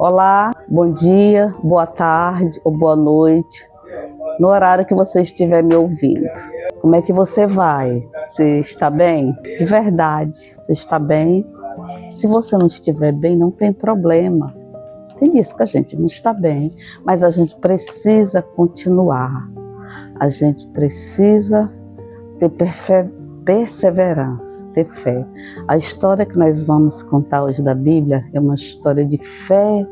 Olá, bom dia, boa tarde ou boa noite, no horário que você estiver me ouvindo. Como é que você vai? Você está bem? De verdade, você está bem? Se você não estiver bem, não tem problema. Tem dias que a gente não está bem, mas a gente precisa continuar. A gente precisa ter perseverança, ter fé. A história que nós vamos contar hoje da Bíblia é uma história de fé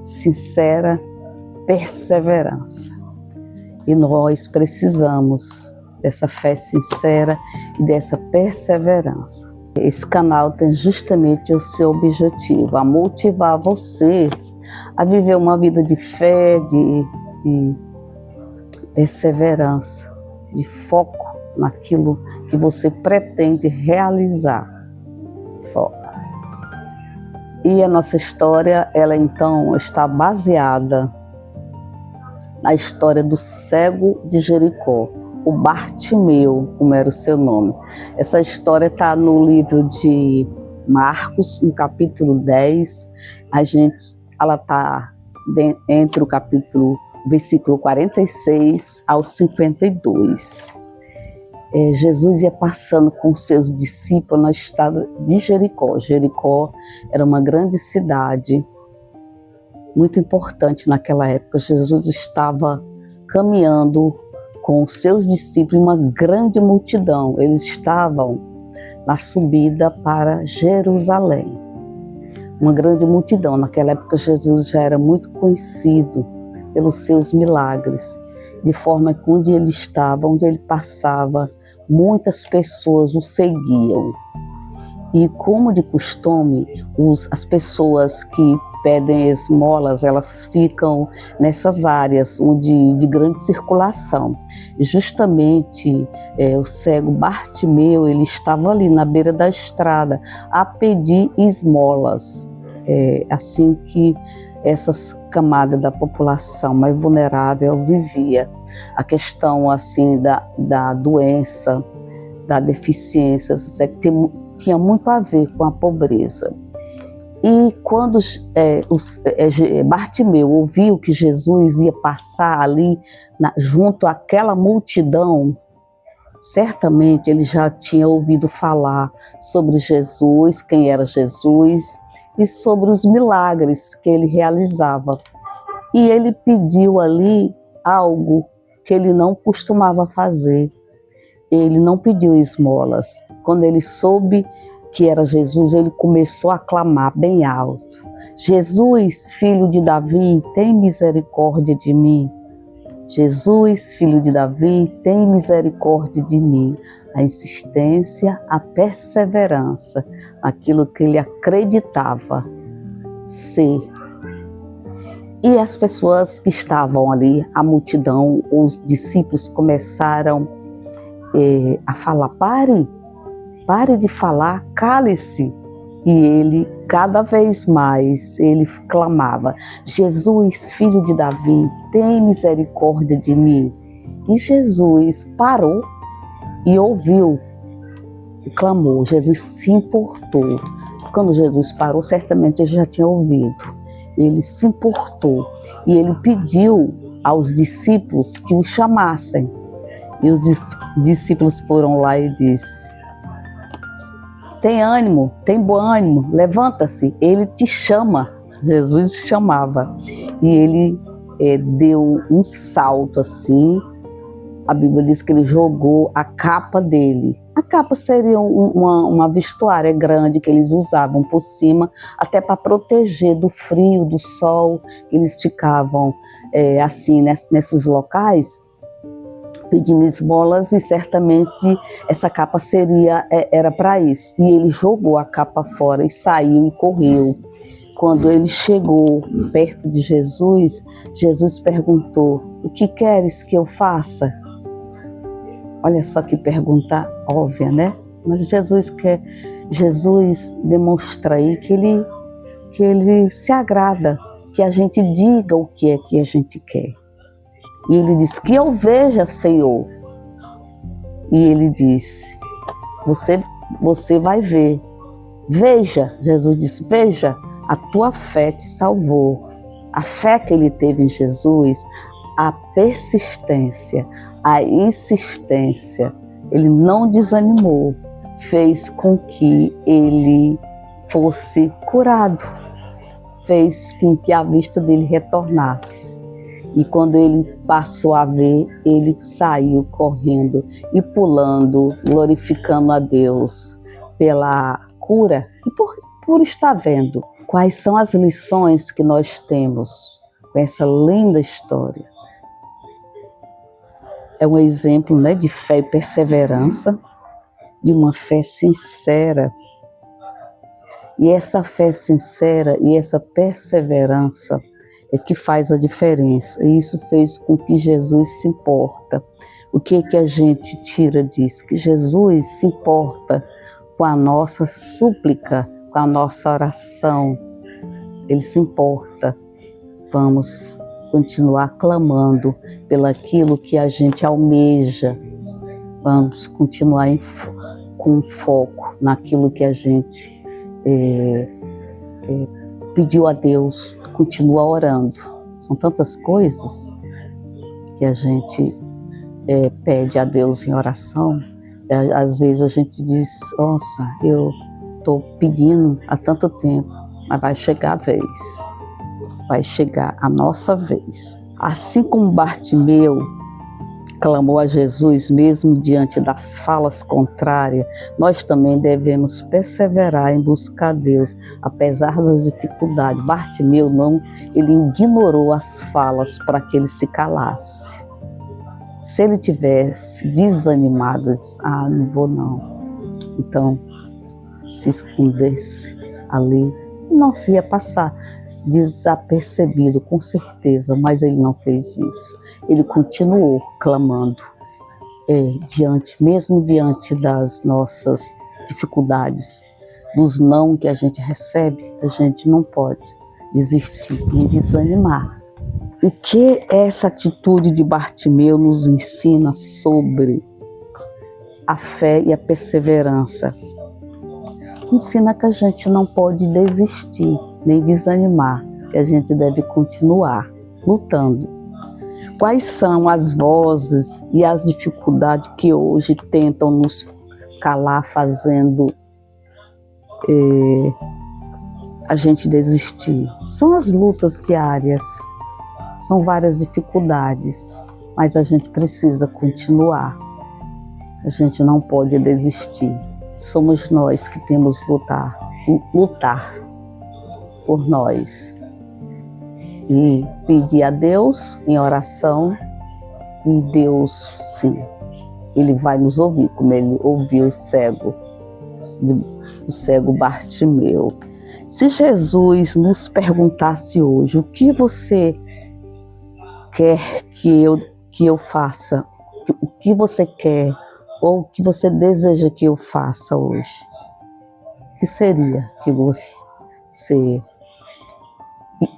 sincera, perseverança. E nós precisamos dessa fé sincera e dessa perseverança. Esse canal tem justamente o seu objetivo, a motivar você a viver uma vida de fé, de perseverança, de foco naquilo que você pretende realizar. Foco. E a nossa história, ela então está baseada na história do cego de Jericó, o Bartimeu, como era o seu nome. Essa história está no livro de Marcos, no capítulo 10. Ela está entre o versículo 46 ao 52. Jesus ia passando com seus discípulos na estrada de Jericó. Jericó era uma grande cidade, muito importante naquela época. Jesus estava caminhando com seus discípulos, uma grande multidão. Eles estavam na subida para Jerusalém. Uma grande multidão. Naquela época Jesus já era muito conhecido pelos seus milagres, de forma que onde ele estava, onde ele passava, muitas pessoas o seguiam. E como de costume, as pessoas que pedem esmolas, elas ficam nessas áreas de grande circulação. E justamente o cego Bartimeu, ele estava ali na beira da estrada a pedir esmolas. Assim que essas camadas da população mais vulnerável vivia. A questão assim da doença, da deficiência, tinha muito a ver com a pobreza. E quando Bartimeu ouviu que Jesus ia passar ali junto àquela multidão, certamente ele já tinha ouvido falar sobre Jesus, quem era Jesus, e sobre os milagres que ele realizava. E ele pediu ali algo que ele não costumava fazer. Ele não pediu esmolas. Quando ele soube que era Jesus, ele começou a clamar bem alto: Jesus, filho de Davi, tem misericórdia de mim. Jesus, filho de Davi, tem misericórdia de mim. A insistência, a perseverança, aquilo que ele acreditava ser. E as pessoas que estavam ali, a multidão, os discípulos começaram a falar: pare de falar, cale-se. E ele, cada vez mais, ele clamava: Jesus, filho de Davi, tem misericórdia de mim. E Jesus parou e ouviu o clamor. Jesus se importou. Quando Jesus parou, certamente ele já tinha ouvido. Ele se importou e ele pediu aos discípulos que o chamassem. E os discípulos foram lá e disse: tem ânimo, tem bom ânimo, levanta-se, ele te chama. Jesus chamava. E ele deu um salto assim. A Bíblia diz que ele jogou a capa dele. A capa seria uma vestuária grande que eles usavam por cima, até para proteger do frio, do sol. Eles ficavam assim nesses locais, pedindo esmolas, e certamente essa capa era para isso. E ele jogou a capa fora e saiu e correu. Quando ele chegou perto de Jesus, Jesus perguntou: o que queres que eu faça? Olha só que pergunta óbvia, né? Mas Jesus demonstra aí que ele se agrada, que a gente diga o que é que a gente quer. E ele diz: que eu veja, Senhor. E ele disse: você vai ver. Veja, Jesus disse, veja, a tua fé te salvou. A fé que ele teve em Jesus, a persistência, a insistência, ele não desanimou, fez com que ele fosse curado, fez com que a vista dele retornasse. E quando ele passou a ver, ele saiu correndo e pulando, glorificando a Deus pela cura e por estar vendo. Quais são as lições que nós temos com essa linda história? É um exemplo, né, de fé e perseverança, de uma fé sincera. E essa fé sincera e essa perseverança é que faz a diferença. E isso fez com que Jesus se importa. O que a gente tira disso? Que Jesus se importa com a nossa súplica, com a nossa oração. Ele se importa. Vamos continuar clamando pelaquilo que a gente almeja. Vamos continuar com foco naquilo que a gente pediu a Deus. Continua orando. São tantas coisas que a gente pede a Deus em oração. Às vezes a gente diz, nossa, eu estou pedindo há tanto tempo, mas vai chegar a vez. Vai chegar a nossa vez. Assim como Bartimeu clamou a Jesus mesmo diante das falas contrárias, nós também devemos perseverar em buscar Deus, apesar das dificuldades. Bartimeu ele ignorou as falas para que ele se calasse. Se ele tivesse desanimado, disse, não vou não. Então, se escondesse ali, não se ia passar desapercebido, com certeza, mas ele não fez isso. Ele continuou clamando, mesmo diante das nossas dificuldades, dos não que a gente recebe, a gente não pode desistir nem desanimar. O que essa atitude de Bartimeu nos ensina sobre a fé e a perseverança? Ensina que a gente não pode desistir, nem desanimar, que a gente deve continuar lutando. Quais são as vozes e as dificuldades que hoje tentam nos calar, fazendo a gente desistir? São as lutas diárias, são várias dificuldades, mas a gente precisa continuar. A gente não pode desistir. Somos nós que temos que lutar por nós e pedir a Deus em oração, e Deus, sim, Ele vai nos ouvir, como Ele ouviu o cego Bartimeu. Se Jesus nos perguntasse hoje, o que você quer que eu faça? O que você quer ou o que você deseja que eu faça hoje? O que seria que você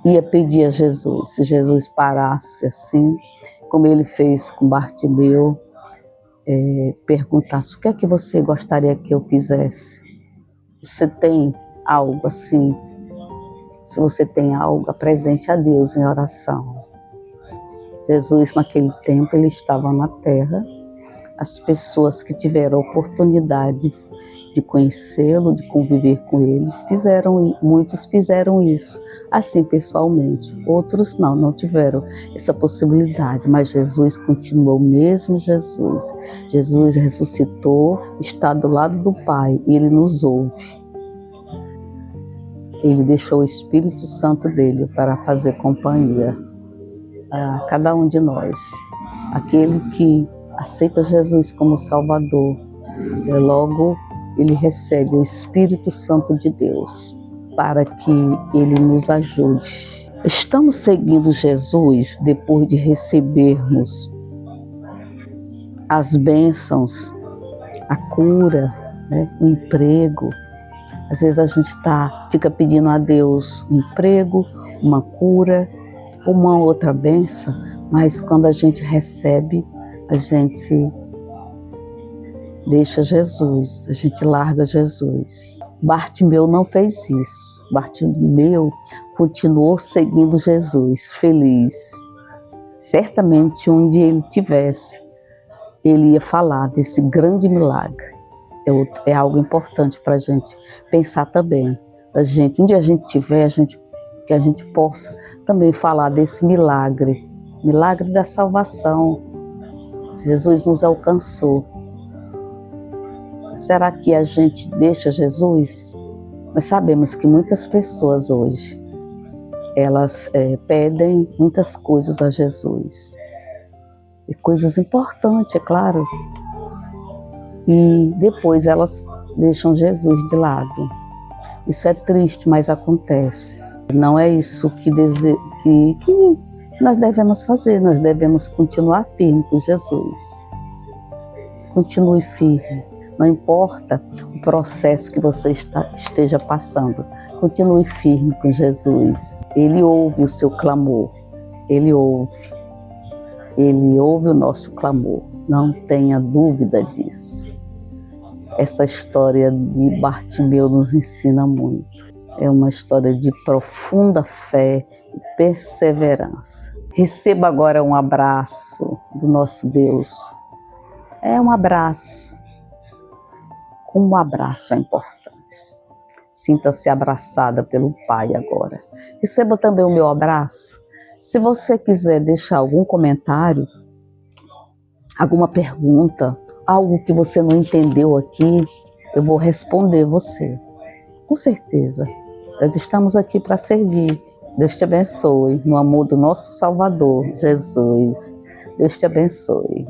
ia pedir a Jesus? Se Jesus parasse assim, como ele fez com Bartimeu, perguntasse, o que é que você gostaria que eu fizesse? Você tem algo assim? Se você tem algo, apresente a Deus em oração. Jesus, naquele tempo, ele estava na terra. As pessoas que tiveram a oportunidade de conhecê-lo, de conviver com ele, muitos fizeram isso, assim pessoalmente. Outros não tiveram essa possibilidade, mas Jesus continuou o mesmo Jesus. Jesus ressuscitou, está do lado do Pai e ele nos ouve. Ele deixou o Espírito Santo dele para fazer companhia a cada um de nós. Aquele que aceita Jesus como Salvador, logo ele recebe o Espírito Santo de Deus para que ele nos ajude. Estamos seguindo Jesus depois de recebermos as bênçãos, a cura, o emprego. Às vezes a gente fica pedindo a Deus um emprego, uma cura, uma outra bênção, mas quando a gente recebe, a gente deixa Jesus, a gente larga Jesus. Bartimeu não fez isso. Bartimeu continuou seguindo Jesus, feliz. Certamente onde ele tivesse, ele ia falar desse grande milagre. É algo importante para a gente pensar também. Onde a gente tiver, que a gente possa também falar desse milagre da salvação. Jesus nos alcançou. Será que a gente deixa Jesus? Nós sabemos que muitas pessoas hoje, elas pedem muitas coisas a Jesus. E coisas importantes, é claro. E depois elas deixam Jesus de lado. Isso é triste, mas acontece. Não é isso que nós devemos fazer. Nós devemos continuar firme com Jesus. Continue firme. Não importa o processo que você esteja passando. Continue firme com Jesus. Ele ouve o seu clamor. Ele ouve. Ele ouve o nosso clamor. Não tenha dúvida disso. Essa história de Bartimeu nos ensina muito. É uma história de profunda fé e perseverança. Receba agora um abraço do nosso Deus. É um abraço. Como um abraço é importante. Sinta-se abraçada pelo Pai agora. Receba também o meu abraço. Se você quiser deixar algum comentário, alguma pergunta, algo que você não entendeu aqui, eu vou responder você. Com certeza. Nós estamos aqui para servir. Deus te abençoe. No amor do nosso Salvador, Jesus. Deus te abençoe.